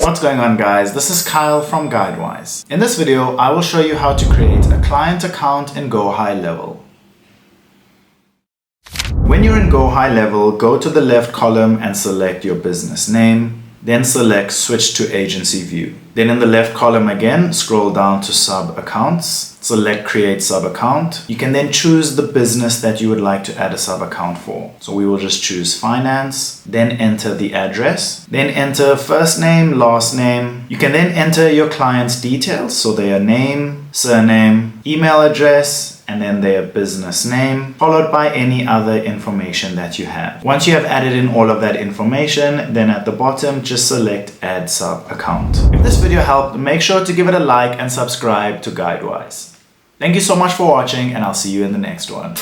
What's going on, guys? This is Kyle from GuideWise. In this video, I will show you how to create a client account in GoHighLevel. When you're in GoHighLevel, go to the left column and select your business name. Then select Switch to Agency View. Then in the left column again, scroll down to Sub Accounts. Select Create Sub Account. You can then choose the business that you would like to add a sub account for. So we will just choose Finance, then enter the address, then enter first name, last name. You can then enter your client's details, so their name, surname, email address, and then their business name, followed by any other information that you have. Once you have added in all of that information, then at the bottom, just select Add Sub Account. If this video helped, make sure to give it a like and subscribe to GuideWise. Thank you so much for watching, and I'll see you in the next one.